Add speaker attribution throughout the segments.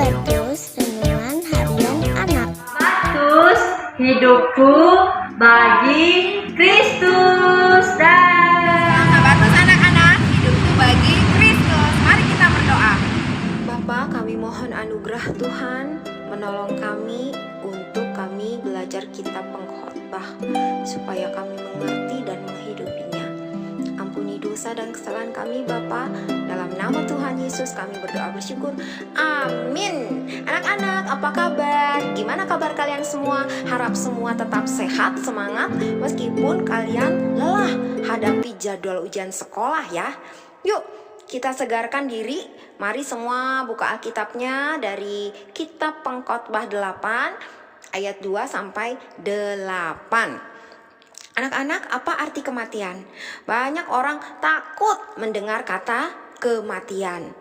Speaker 1: Bagus, Renungan Harian Anak.
Speaker 2: Matus, hidupku bagi Kristus.
Speaker 3: Bagus anak-anak, hidupku bagi Kristus. Mari kita berdoa. Bapa, kami mohon anugerah Tuhan menolong kami untuk kami belajar kitab pengkhotbah supaya kami mengerti dan menghidupinya. Ampuni dosa dan kesalahan kami Bapa. Dalam nama Tuhan Yesus kami berdoa bersyukur. Amin. Anak-anak, apa kabar? Gimana kabar kalian semua? Harap semua tetap sehat, semangat meskipun kalian lelah hadapi jadwal ujian sekolah ya. Yuk, kita segarkan diri. Mari semua buka Alkitabnya dari kitab Pengkhotbah 8 ayat 2 sampai 8. Anak-anak, apa arti kematian? Banyak orang takut mendengar kata kematian.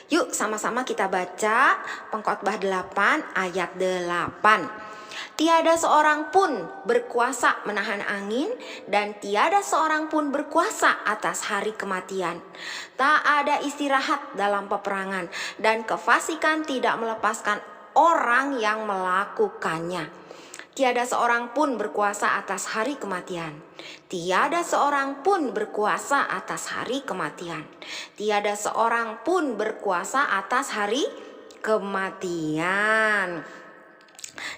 Speaker 3: Yuk sama-sama kita baca Pengkhotbah 8 ayat 8. Tiada seorang pun berkuasa menahan angin dan tiada seorang pun berkuasa atas hari kematian. Tak ada istirahat dalam peperangan dan kefasikan tidak melepaskan orang yang melakukannya. Tiada seorang pun berkuasa atas hari kematian. Tiada seorang pun berkuasa atas hari kematian. Tiada seorang pun berkuasa atas hari kematian.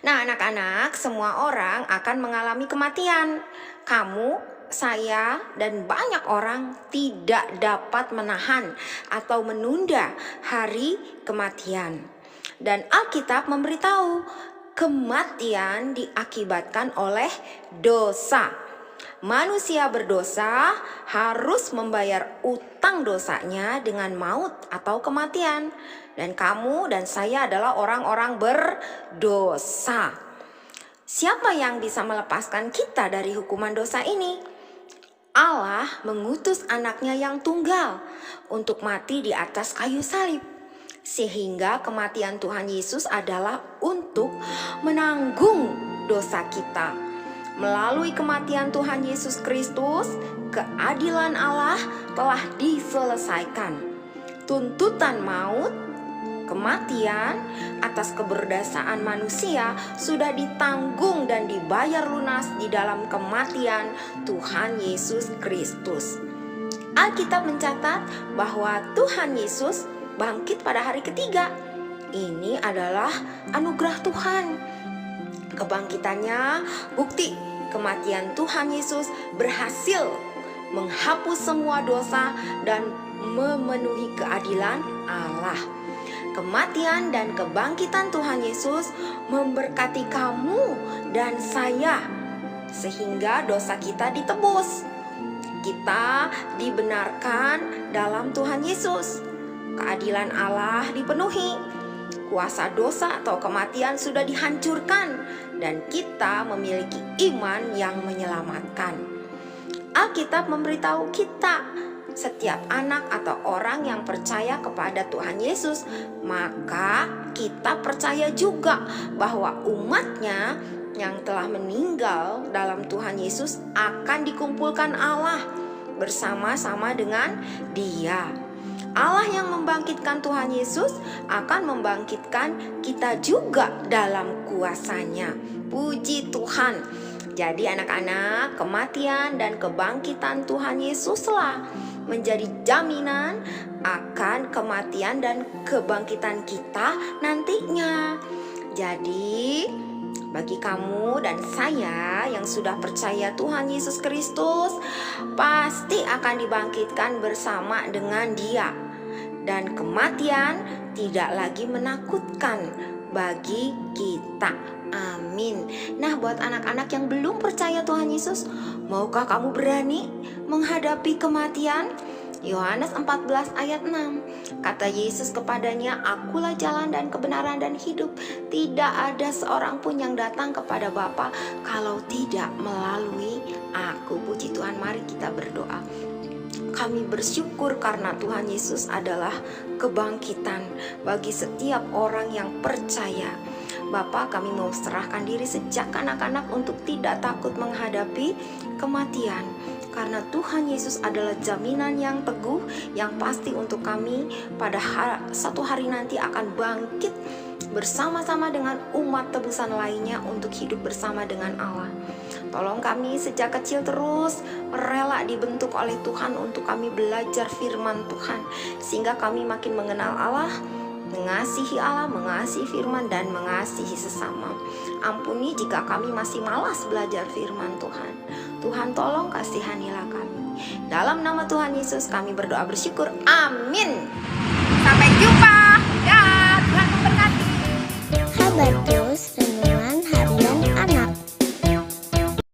Speaker 3: Nah, anak-anak, semua orang akan mengalami kematian. Kamu, saya, dan banyak orang tidak dapat menahan atau menunda hari kematian. Dan Alkitab memberitahu kematian diakibatkan oleh dosa. Manusia berdosa harus membayar utang dosanya dengan maut atau kematian. Dan kamu dan saya adalah orang-orang berdosa. Siapa yang bisa melepaskan kita dari hukuman dosa ini? Allah mengutus anaknya yang tunggal untuk mati di atas kayu salib. Sehingga kematian Tuhan Yesus adalah untuk menanggung dosa kita. Melalui kematian Tuhan Yesus Kristus, keadilan Allah telah diselesaikan. Tuntutan maut, kematian atas keberdosaan manusia sudah ditanggung dan dibayar lunas di dalam kematian Tuhan Yesus Kristus. Alkitab mencatat bahwa Tuhan Yesus bangkit pada hari ketiga. Ini adalah anugerah Tuhan. Kebangkitannya bukti kematian Tuhan Yesus berhasil menghapus semua dosa dan memenuhi keadilan Allah. Kematian dan kebangkitan Tuhan Yesus memberkati kamu dan saya sehingga dosa kita ditebus. Kita dibenarkan dalam Tuhan Yesus. Keadilan Allah dipenuhi, kuasa dosa atau kematian sudah dihancurkan, dan kita memiliki iman yang menyelamatkan. Alkitab memberitahu kita, setiap anak atau orang yang percaya kepada Tuhan Yesus, maka kita percaya juga bahwa umatnya yang telah meninggal dalam Tuhan Yesus akan dikumpulkan Allah bersama-sama dengan Dia. Allah yang membangkitkan Tuhan Yesus akan membangkitkan kita juga dalam kuasa-Nya. Puji Tuhan. Jadi anak-anak, kematian dan kebangkitan Tuhan Yesuslah menjadi jaminan akan kematian dan kebangkitan kita nantinya. Jadi bagi kamu dan saya yang sudah percaya Tuhan Yesus Kristus, pasti akan dibangkitkan bersama dengan Dia. Dan kematian tidak lagi menakutkan bagi kita. Amin. Nah, buat anak-anak yang belum percaya Tuhan Yesus, maukah kamu berani menghadapi kematian? Yohanes 14 ayat 6. Kata Yesus kepadanya, "Akulah jalan dan kebenaran dan hidup. Tidak ada seorang pun yang datang kepada Bapa kalau tidak melalui Aku." Puji Tuhan, mari kita berdoa. Kami bersyukur karena Tuhan Yesus adalah kebangkitan bagi setiap orang yang percaya. Bapa, kami mau serahkan diri sejak anak-anak untuk tidak takut menghadapi kematian. Karena Tuhan Yesus adalah jaminan yang teguh, yang pasti untuk kami pada satu hari nanti akan bangkit bersama-sama dengan umat tebusan lainnya untuk hidup bersama dengan Allah. Tolong kami sejak kecil terus rela dibentuk oleh Tuhan untuk kami belajar firman Tuhan, sehingga kami makin mengenal Allah, mengasihi Allah, mengasihi firman, dan mengasihi sesama. Ampuni jika kami masih malas belajar firman Tuhan. Tuhan tolong kasihanilah kami. Dalam nama Tuhan Yesus kami berdoa bersyukur. Amin. Sampai jumpa. Ya, Tuhan memberkati.
Speaker 1: Habar